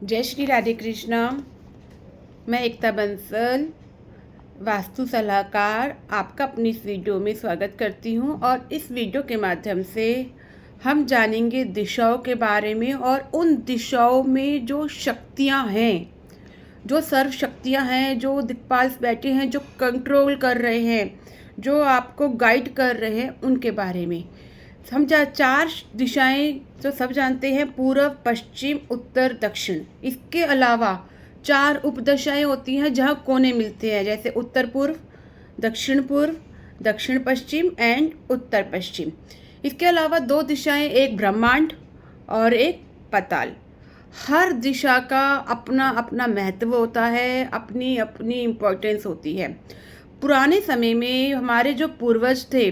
जय श्री राधे कृष्णा। मैं एकता बंसल, वास्तु सलाहकार, आपका अपनी इस वीडियो में स्वागत करती हूं। और इस वीडियो के माध्यम से हम जानेंगे दिशाओं के बारे में और उन दिशाओं में जो शक्तियां हैं, जो सर्व शक्तियां हैं, जो दिक्पाल बैठे हैं, जो कंट्रोल कर रहे हैं, जो आपको गाइड कर रहे हैं, उनके बारे में। हम चार दिशाएं जो सब जानते हैं, पूर्व, पश्चिम, उत्तर, दक्षिण। इसके अलावा चार उपदिशाएं होती हैं जहां कोने मिलते हैं, जैसे उत्तर पूर्व, दक्षिण पश्चिम एंड उत्तर पश्चिम। इसके अलावा दो दिशाएं, एक ब्रह्मांड और एक पाताल। हर दिशा का अपना अपना महत्व होता है, अपनी अपनी इम्पोर्टेंस होती है। पुराने समय में हमारे जो पूर्वज थे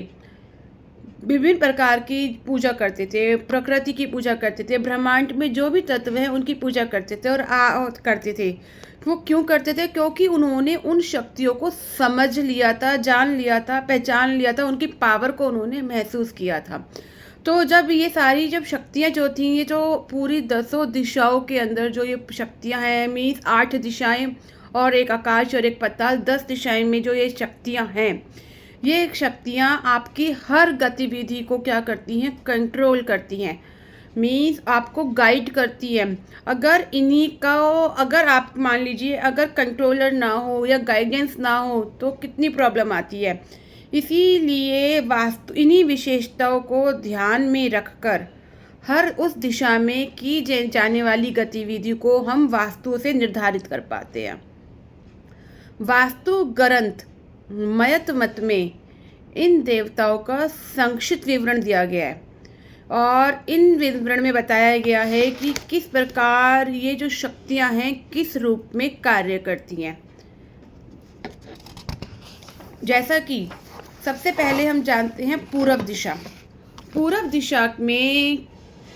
विभिन्न प्रकार की पूजा करते थे, प्रकृति की पूजा करते थे, ब्रह्मांड में जो भी तत्व हैं उनकी पूजा करते थे और करते थे। वो क्यों करते थे? क्योंकि उन्होंने उन शक्तियों को समझ लिया था, जान लिया था, पहचान लिया था, उनकी पावर को उन्होंने महसूस किया था। तो जब शक्तियाँ जो थी, ये जो पूरी 10 दिशाओं के अंदर जो ये शक्तियाँ हैं, मीन्स 8 दिशाएं और एक आकाश और एक पाताल, 10 दिशाएं में जो ये शक्तियाँ हैं, ये शक्तियाँ आपकी हर गतिविधि को क्या करती हैं? कंट्रोल करती हैं। मीन्स आपको गाइड करती है। अगर आप मान लीजिए, अगर कंट्रोलर ना हो या गाइडेंस ना हो तो कितनी प्रॉब्लम आती है। इसीलिए वास्तु इन्हीं विशेषताओं को ध्यान में रखकर हर उस दिशा में की जाने वाली गतिविधि को हम वास्तु से निर्धारित कर पाते हैं। वास्तु ग्रंथ मयत मत में इन देवताओं का संक्षिप्त विवरण दिया गया है और इन विवरण में बताया गया है कि किस प्रकार ये जो शक्तियां हैं किस रूप में कार्य करती हैं। जैसा कि सबसे पहले हम जानते हैं पूरब दिशा। पूरब दिशा में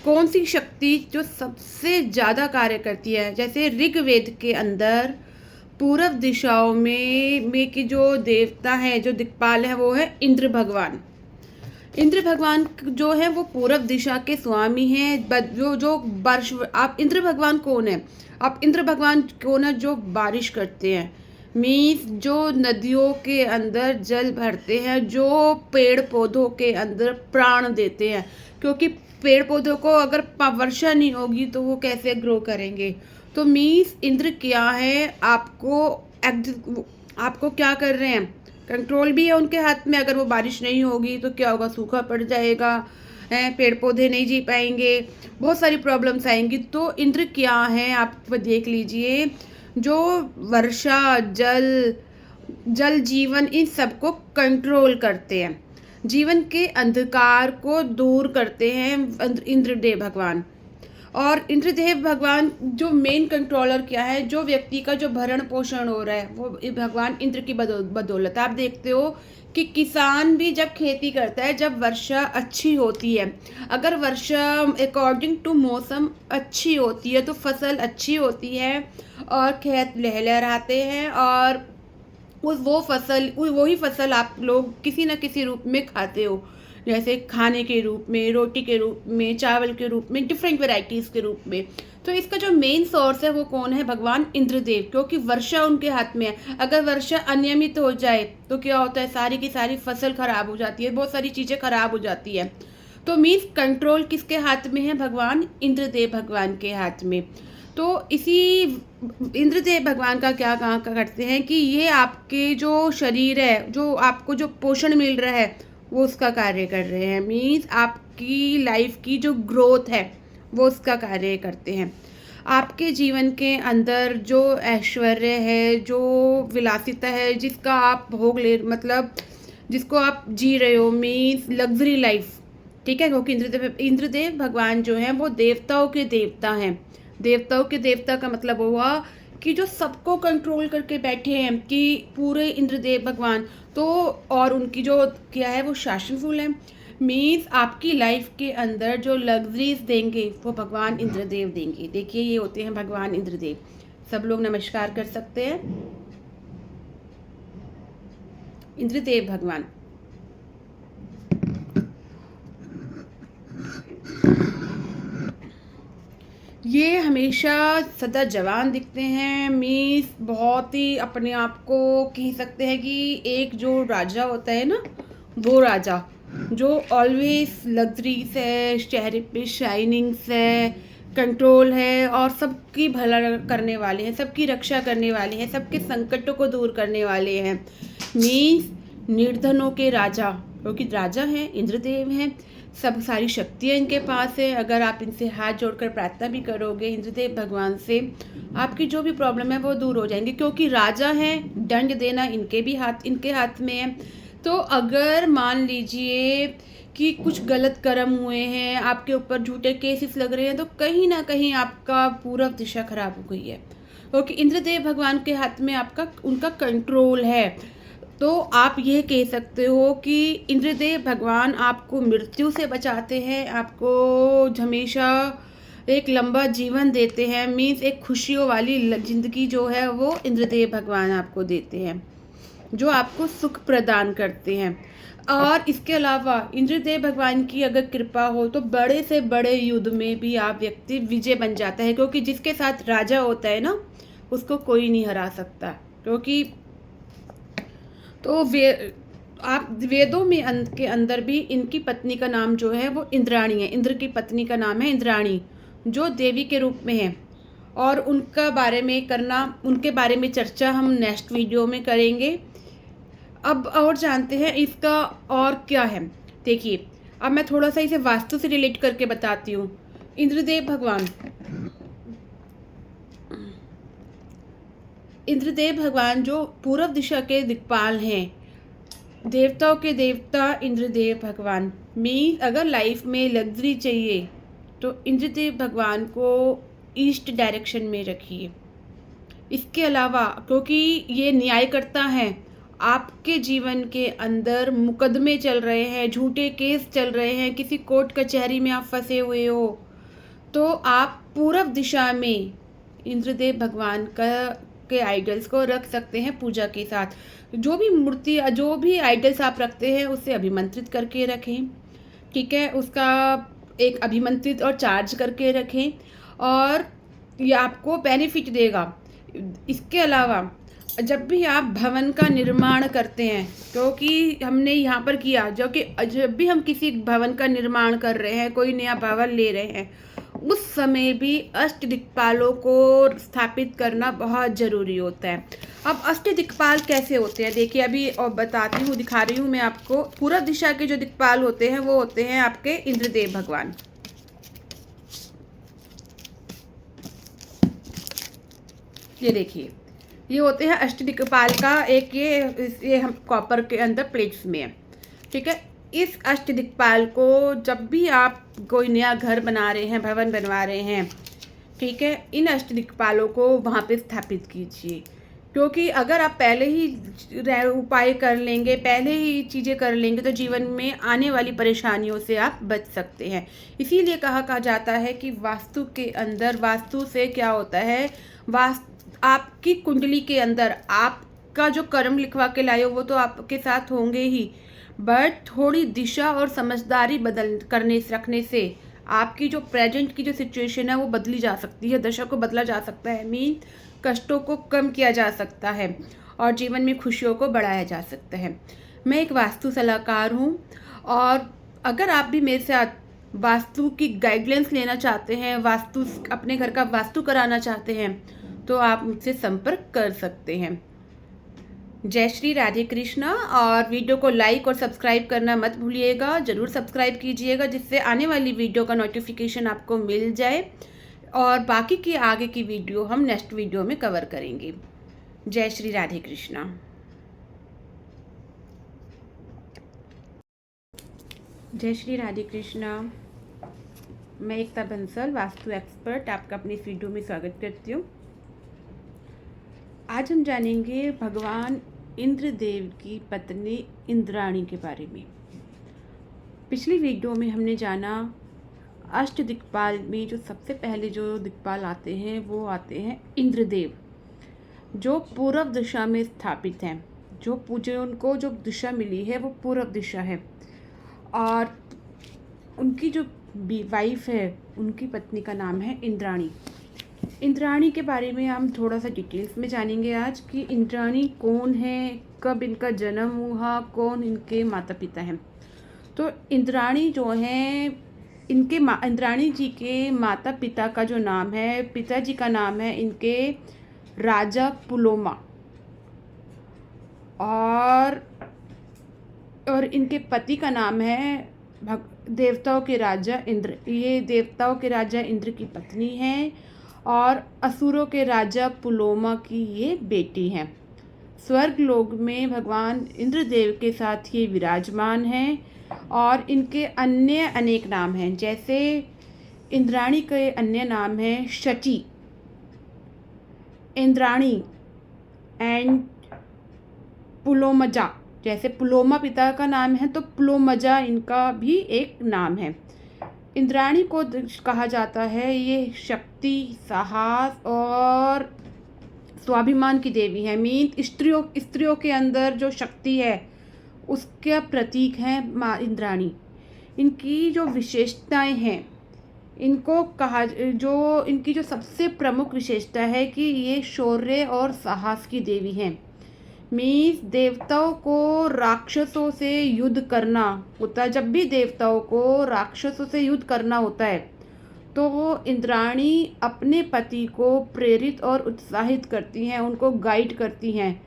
कौन सी शक्ति जो सबसे ज़्यादा कार्य करती है? जैसे ऋग्वेद के अंदर पूरब दिशाओं में की जो देवता है, जो दिक्पाल है, वो है इंद्र भगवान। इंद्र भगवान जो है वो पूरब दिशा के स्वामी हैं। जो बारिश, आप इंद्र भगवान कौन है? आप इंद्र भगवान कौन है? जो बारिश करते हैं, मीन्स जो नदियों के अंदर जल भरते हैं, जो पेड़ पौधों के अंदर प्राण देते हैं। क्योंकि पेड़ पौधों को अगर वर्षा नहीं होगी तो वो कैसे ग्रो करेंगे? तो मीन्स इंद्र क्या है, आपको क्या कर रहे हैं? कंट्रोल भी है उनके हाथ में। अगर वो बारिश नहीं होगी तो क्या होगा? सूखा पड़ जाएगा, पेड़ पौधे नहीं जी पाएंगे, बहुत सारी प्रॉब्लम्स आएंगी। तो इंद्र क्या है, आप देख लीजिए, जो वर्षा, जल जीवन, इन सबको कंट्रोल करते हैं, जीवन के अंधकार को दूर करते हैं इंद्रदेव भगवान। और इंद्रदेव भगवान जो मेन कंट्रोलर क्या है, जो व्यक्ति का जो भरण पोषण हो रहा है वो भगवान इंद्र की बदौलत। आप देखते हो कि किसान भी जब खेती करता है, जब वर्षा अच्छी होती है, अगर वर्षा अकॉर्डिंग टू मौसम अच्छी होती है तो फसल अच्छी होती है और खेत लहलहाते हैं और वही फसल आप लोग किसी न किसी रूप में खाते हो। जैसे खाने के रूप में, रोटी के रूप में, चावल के रूप में, डिफरेंट वेराइटीज़ के रूप में। तो इसका जो मेन सोर्स है वो कौन है? भगवान इंद्रदेव। क्योंकि वर्षा उनके हाथ में है। अगर वर्षा अनियमित हो जाए तो क्या होता है? सारी की सारी फसल खराब हो जाती है, बहुत सारी चीज़ें खराब हो जाती है। तो मीन्स कंट्रोल किसके हाथ में है? भगवान इंद्रदेव भगवान के हाथ में। तो इसी इंद्रदेव भगवान का क्या कहाँ करते हैं कि ये आपके जो शरीर है, जो आपको जो पोषण मिल रहा है, वो उसका कार्य कर रहे हैं। मीन्स आपकी लाइफ की जो ग्रोथ है वो उसका कार्य करते हैं। आपके जीवन के अंदर जो ऐश्वर्य है, जो विलासिता है, जिसका आप भोग ले, मतलब जिसको आप जी रहे हो, मीन्स लग्जरी लाइफ, ठीक है। क्योंकि इंद्रदेव भगवान जो हैं वो देवताओं के देवता हैं। देवताओं के देवता का मतलब हुआ कि जो सबको कंट्रोल करके बैठे हैं, कि पूरे इंद्रदेव भगवान। तो और उनकी जो क्या है, वो शासनफुल है। मीन्स आपकी लाइफ के अंदर जो लग्जरीज देंगे वो भगवान इंद्रदेव देंगे। देखिए, ये होते हैं भगवान इंद्रदेव। सब लोग नमस्कार कर सकते हैं। इंद्रदेव भगवान ये हमेशा सदा जवान दिखते हैं, मीन्स बहुत ही अपने आप को कह सकते हैं कि एक जो राजा होता है ना, वो राजा जो ऑलवेज लग्जरीज है, चेहरे पे शाइनिंग्स है, कंट्रोल है और सबकी भला करने वाले हैं, सबकी रक्षा करने वाले हैं, सबके संकटों को दूर करने वाले हैं। मीन्स निर्धनों के राजा, क्योंकि राजा हैं, इंद्रदेव हैं, सब सारी शक्तियाँ इनके पास है। अगर आप इनसे हाथ जोड़कर प्रार्थना भी करोगे इंद्रदेव भगवान से, आपकी जो भी प्रॉब्लम है वो दूर हो जाएंगी, क्योंकि राजा हैं, दंड देना इनके हाथ में है। तो अगर मान लीजिए कि कुछ गलत कर्म हुए हैं, आपके ऊपर झूठे केसेस लग रहे हैं, तो कहीं ना कहीं आपका पूरा दिशा खराब हो गई है, क्योंकि इंद्रदेव भगवान के हाथ में आपका उनका कंट्रोल है। तो आप ये कह सकते हो कि इंद्रदेव भगवान आपको मृत्यु से बचाते हैं, आपको हमेशा एक लंबा जीवन देते हैं, मीन्स एक खुशियों वाली ज़िंदगी जो है वो इंद्रदेव भगवान आपको देते हैं, जो आपको सुख प्रदान करते हैं। और इसके अलावा इंद्रदेव भगवान की अगर कृपा हो तो बड़े से बड़े युद्ध में भी आप व्यक्ति विजय बन जाता है, क्योंकि जिसके साथ राजा होता है ना, उसको कोई नहीं हरा सकता। क्योंकि तो आप वेदों में के अंदर भी इनकी पत्नी का नाम जो है वो इंद्राणी है। इंद्र की पत्नी का नाम है इंद्राणी, जो देवी के रूप में है। और उनके बारे में चर्चा हम नेक्स्ट वीडियो में करेंगे। अब और जानते हैं इसका और क्या है। देखिए, अब मैं थोड़ा सा इसे वास्तु से रिलेट करके बताती हूँ। इंद्रदेव भगवान जो पूर्व दिशा के दिक्पाल हैं, देवताओं के देवता इंद्रदेव भगवान। मीन्स अगर लाइफ में लग्जरी चाहिए तो इंद्रदेव भगवान को ईस्ट डायरेक्शन में रखिए। इसके अलावा क्योंकि ये न्यायकर्ता हैं, आपके जीवन के अंदर मुकदमे चल रहे हैं, झूठे केस चल रहे हैं, किसी कोर्ट कचहरी में आप फंसे हुए हो, तो आप पूर्व दिशा में इंद्रदेव भगवान के आइडल्स को रख सकते हैं पूजा के साथ। जो भी आइडल्स आप रखते हैं उसे अभिमंत्रित करके रखें, ठीक है, उसका एक अभिमंत्रित और चार्ज करके रखें, और ये आपको बेनिफिट देगा। इसके अलावा जब भी आप भवन का निर्माण करते हैं, क्योंकि हमने यहाँ पर किया, जब भी हम किसी भवन का निर्माण कर रहे हैं, कोई नया भवन ले रहे हैं, उस समय भी अष्ट दिक्पालों को स्थापित करना बहुत ज़रूरी होता है। अब अष्ट दिक्पाल कैसे होते हैं, देखिए अभी और बताती हूँ, दिखा रही हूँ मैं आपको। पूर्व दिशा के जो दिक्पाल होते हैं वो होते हैं आपके इंद्रदेव भगवान। ये देखिए, ये होते हैं अष्टदिक्पाल का एक ये हम कॉपर के अंदर प्लेट्स में है, ठीक है। इस अष्टदिक्पाल को जब भी आप कोई नया घर बना रहे हैं, भवन बनवा रहे हैं, ठीक है, इन अष्टदिक्पालों को वहाँ पे स्थापित कीजिए। क्योंकि अगर आप पहले ही उपाय कर लेंगे, पहले ही चीज़ें कर लेंगे, तो जीवन में आने वाली परेशानियों से आप बच सकते हैं। इसीलिए कहा जाता है कि वास्तु के अंदर, वास्तु से क्या होता है, आपकी कुंडली के अंदर आपका जो कर्म लिखवा के लाए हो वो तो आपके साथ होंगे ही, बट थोड़ी दिशा और समझदारी रखने से आपकी जो प्रेजेंट की जो सिचुएशन है वो बदली जा सकती है, दशा को बदला जा सकता है, मीन कष्टों को कम किया जा सकता है और जीवन में खुशियों को बढ़ाया जा सकता है। मैं एक वास्तु सलाहकार हूँ, और अगर आप भी मेरे साथ वास्तु की गाइडलाइंस लेना चाहते हैं, अपने घर का वास्तु कराना चाहते हैं, तो आप मुझसे संपर्क कर सकते हैं। जय श्री राधे कृष्णा। और वीडियो को लाइक और सब्सक्राइब करना मत भूलिएगा, ज़रूर सब्सक्राइब कीजिएगा, जिससे आने वाली वीडियो का नोटिफिकेशन आपको मिल जाए, और बाकी की आगे की वीडियो हम नेक्स्ट वीडियो में कवर करेंगे। जय श्री राधे कृष्णा। जय श्री राधे कृष्णा। मैं एकता बंसल, वास्तु एक्सपर्ट, आपका अपनी इस वीडियो में स्वागत करती हूँ। आज हम जानेंगे भगवान इंद्रदेव की पत्नी इंद्राणी के बारे में। पिछली वीडियो में हमने जाना अष्ट दिक्पाल में जो सबसे पहले जो दिक्पाल आते हैं वो आते हैं इंद्रदेव, जो पूर्व दिशा में स्थापित हैं, जो दिशा मिली है वो पूर्व दिशा है, और उनकी जो वाइफ है उनकी पत्नी का नाम है इंद्राणी। इंद्राणी के बारे में हम थोड़ा सा डिटेल्स में जानेंगे आज कि इंद्राणी कौन है, कब इनका जन्म हुआ, कौन इनके माता पिता हैं। तो इंद्राणी जो है इंद्राणी जी के माता पिता का जो नाम है, पिताजी का नाम है इनके राजा पुलोमा, और इनके पति का नाम है देवताओं के राजा इंद्र। ये देवताओं के राजा इंद्र की पत्नी हैं और असुरों के राजा पुलोमा की ये बेटी हैं। स्वर्ग लोक में भगवान इंद्रदेव के साथ ये विराजमान हैं और इनके अन्य अनेक नाम हैं। जैसे इंद्राणी के अन्य नाम हैं शची, इंद्राणी एंड पुलोमजा। जैसे पुलोमा पिता का नाम है तो पुलोमजा इनका भी एक नाम है। इंद्राणी को कहा जाता है ये शक्ति, साहस और स्वाभिमान की देवी है। मीन स्त्रियों के अंदर जो शक्ति है उसका प्रतीक है माँ इंद्राणी। इनकी जो विशेषताएं हैं, इनकी जो सबसे प्रमुख विशेषता है कि ये शौर्य और साहस की देवी हैं। मीन्स देवताओं को राक्षसों से युद्ध करना होता है। जब भी देवताओं को राक्षसों से युद्ध करना होता है तो वो इंद्राणी अपने पति को प्रेरित और उत्साहित करती हैं, उनको गाइड करती हैं।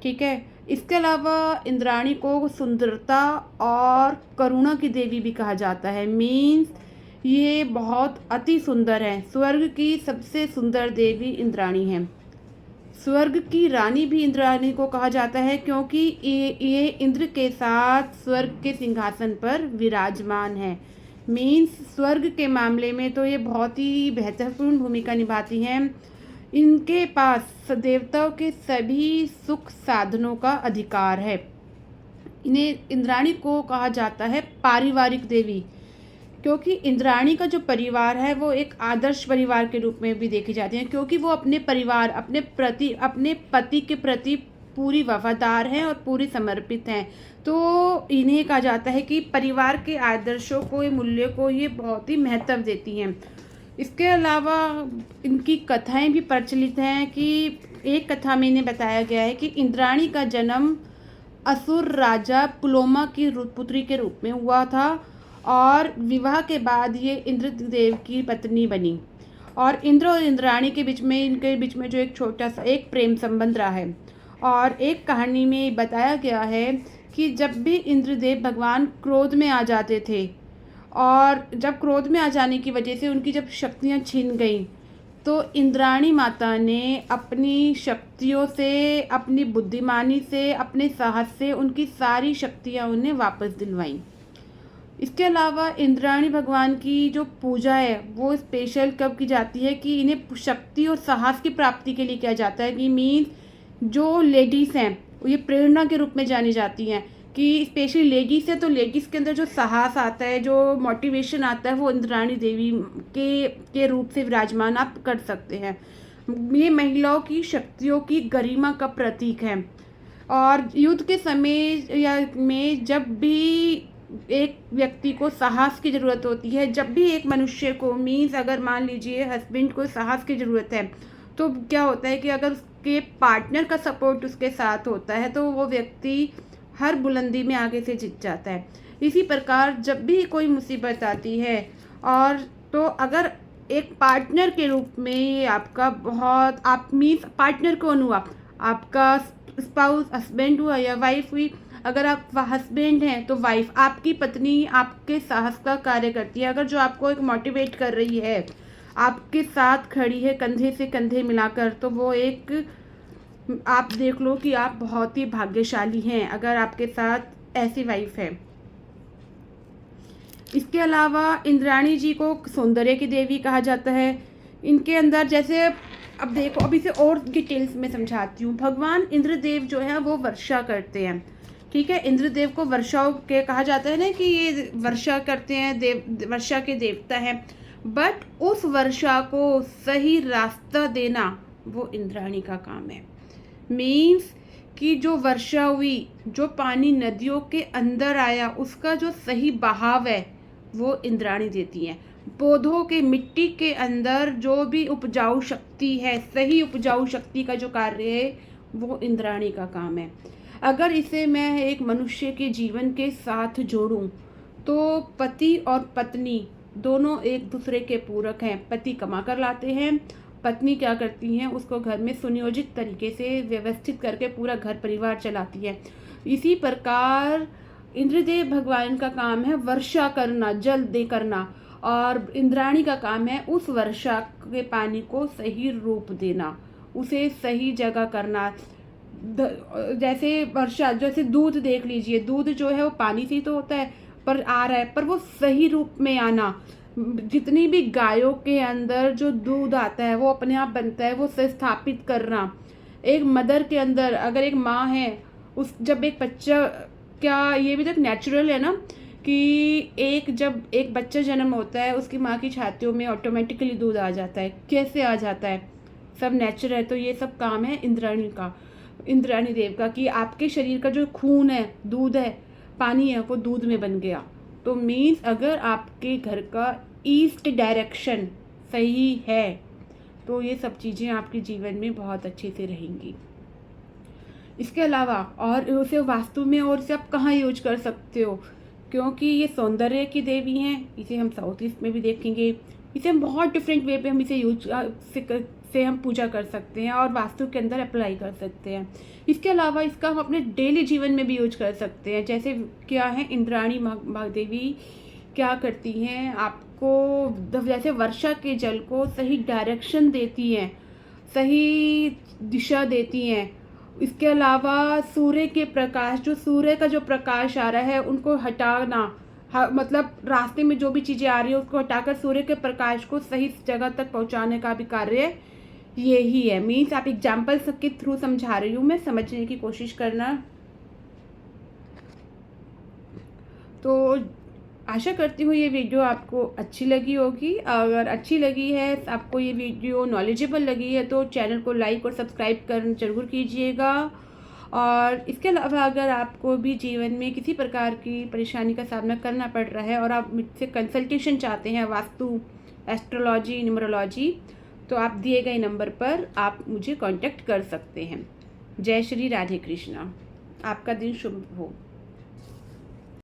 ठीक है। इसके अलावा इंद्राणी को सुंदरता और करुणा की देवी भी कहा जाता है। मीन्स ये बहुत अति सुंदर है। स्वर्ग की सबसे सुंदर देवी इंद्राणी है। स्वर्ग की रानी भी इंद्राणी को कहा जाता है क्योंकि ये इंद्र के साथ स्वर्ग के सिंहासन पर विराजमान है। मीन्स स्वर्ग के मामले में तो ये बहुत ही महत्वपूर्ण भूमिका निभाती हैं। इनके पास देवताओं के सभी सुख साधनों का अधिकार है। इन्हें इंद्राणी को कहा जाता है पारिवारिक देवी क्योंकि इंद्राणी का जो परिवार है वो एक आदर्श परिवार के रूप में भी देखी जाती है, क्योंकि वो अपने परिवार, अपने पति के प्रति पूरी वफादार हैं और पूरी समर्पित हैं। तो इन्हें कहा जाता है कि परिवार के आदर्शों को, ये मूल्य को ये बहुत ही महत्व देती हैं। इसके अलावा इनकी कथाएं भी प्रचलित हैं कि एक कथा में इन्हें बताया गया है कि इंद्राणी का जन्म असुर राजा पुलोमा की पुत्री के रूप में हुआ था और विवाह के बाद ये इंद्रदेव की पत्नी बनी। और इंद्र और इंद्राणी के बीच में, इनके बीच में जो एक छोटा सा एक प्रेम संबंध रहा है। और एक कहानी में बताया गया है कि जब भी इंद्रदेव भगवान क्रोध में आ जाते थे और जब क्रोध में आ जाने की वजह से उनकी जब शक्तियाँ छिन गईं तो इंद्राणी माता ने अपनी शक्तियों से, अपनी बुद्धिमानी से, अपने साहस से उनकी सारी शक्तियाँ उन्हें वापस दिलवाईं। इसके अलावा इंद्राणी भगवान की जो पूजा है वो स्पेशल कब की जाती है कि इन्हें शक्ति और साहस की प्राप्ति के लिए किया जाता है। कि मीन्स जो लेडीज़ हैं ये प्रेरणा के रूप में जानी जाती हैं कि स्पेशली लेडीज़ है तो लेडीज़ के अंदर जो साहस आता है, जो मोटिवेशन आता है, वो इंद्राणी देवी के रूप से विराजमान आप कर सकते हैं। ये महिलाओं की शक्तियों की गरिमा का प्रतीक है। और युद्ध के समय में जब भी एक व्यक्ति को साहस की ज़रूरत होती है, जब भी एक मनुष्य को, मीन्स अगर मान लीजिए हस्बैंड को साहस की ज़रूरत है तो क्या होता है कि अगर उसके पार्टनर का सपोर्ट उसके साथ होता है तो वो व्यक्ति हर बुलंदी में आगे से जीत जाता है। इसी प्रकार जब भी कोई मुसीबत आती है और तो अगर एक पार्टनर के रूप में ये आपका बहुत, आप मीन्स पार्टनर कौन हुआ, आपका स्पाउस, हस्बैंड हुआ या वाइफ हुई। अगर आप हस्बैंड हैं तो वाइफ, आपकी पत्नी आपके साहस का कार्य करती है। अगर जो आपको एक मोटिवेट कर रही है, आपके साथ खड़ी है कंधे से कंधे मिलाकर, तो वो एक, आप देख लो कि आप बहुत ही भाग्यशाली हैं अगर आपके साथ ऐसी वाइफ है। इसके अलावा इंद्राणी जी को सौंदर्य की देवी कहा जाता है। इनके अंदर जैसे, अब देखो, अब इसे और डिटेल्स में समझाती हूँ। भगवान इंद्रदेव जो है वो वर्षा करते हैं। ठीक है, इंद्रदेव को वर्षाओं के कहा जाता है ना कि ये वर्षा करते हैं, वर्षा के देवता हैं। बट उस वर्षा को सही रास्ता देना वो इंद्राणी का काम है। मीन्स कि जो वर्षा हुई, जो पानी नदियों के अंदर आया, उसका जो सही बहाव है वो इंद्राणी देती हैं। पौधों के मिट्टी के अंदर जो भी उपजाऊ शक्ति है, सही उपजाऊ शक्ति का जो कार्य है, वो इंद्राणी का काम है। अगर इसे मैं एक मनुष्य के जीवन के साथ जोड़ूं तो पति और पत्नी दोनों एक दूसरे के पूरक हैं। पति कमा कर लाते हैं, पत्नी क्या करती हैं, उसको घर में सुनियोजित तरीके से व्यवस्थित करके पूरा घर परिवार चलाती है। इसी प्रकार इंद्रदेव भगवान का काम है वर्षा करना, जल दे करना, और इंद्राणी का काम है उस वर्षा के पानी को सही रूप देना, उसे सही जगह करना। जैसे वर्षा, जैसे दूध देख लीजिए, दूध जो है वो पानी से ही तो होता है, पर आ रहा है, पर वो सही रूप में आना। जितनी भी गायों के अंदर जो दूध आता है वो अपने आप बनता है, वो स्थापित करना। एक मदर के अंदर अगर एक माँ है, उस जब एक बच्चा, क्या ये भी तो नेचुरल है ना कि जब एक बच्चा जन्म होता है उसकी माँ की छातियों में ऑटोमेटिकली दूध आ जाता है। कैसे आ जाता है? सब नेचुरल है। तो ये सब काम है इंद्राणी का, इंद्राणी देव का, कि आपके शरीर का जो खून है, दूध है, पानी है, वो दूध में बन गया। तो मीन्स अगर आपके घर का ईस्ट डायरेक्शन सही है तो ये सब चीज़ें आपके जीवन में बहुत अच्छे से रहेंगी। इसके अलावा और उसे वास्तु में और से आप कहाँ यूज कर सकते हो, क्योंकि ये सौंदर्य की देवी हैं। इसे हम साउथ ईस्ट में भी देखेंगे। इसे हम बहुत डिफरेंट वे पे हम इसे यूज से हम पूजा कर सकते हैं और वास्तु के अंदर अप्लाई कर सकते हैं। इसके अलावा इसका हम अपने डेली जीवन में भी यूज कर सकते हैं। जैसे क्या है, इंद्राणी महादेवी क्या करती हैं, आपको जैसे वर्षा के जल को सही डायरेक्शन देती हैं, सही दिशा देती हैं। इसके अलावा सूर्य के प्रकाश, जो सूर्य का जो प्रकाश आ रहा है उनको हटाना, मतलब रास्ते में जो भी चीज़ें आ रही है उसको हटाकर सूर्य के प्रकाश को सही जगह तक पहुंचाने का भी कार्य यही है। मीन्स आप एग्जाम्पल्स के थ्रू समझा रही हूँ मैं, समझने की कोशिश करना। तो आशा करती हूँ ये वीडियो आपको अच्छी लगी होगी। अगर अच्छी लगी है, आपको ये वीडियो नॉलेजेबल लगी है, तो चैनल को लाइक और सब्सक्राइब कर जरूर कीजिएगा। और इसके अलावा अगर आपको भी जीवन में किसी प्रकार की परेशानी का सामना करना पड़ रहा है और आप मुझसे कंसल्टेशन चाहते हैं वास्तु, एस्ट्रोलॉजी, न्यूमरोलॉजी, तो आप दिए गए नंबर पर आप मुझे कांटेक्ट कर सकते हैं। जय श्री राधे कृष्णा। आपका दिन शुभ हो।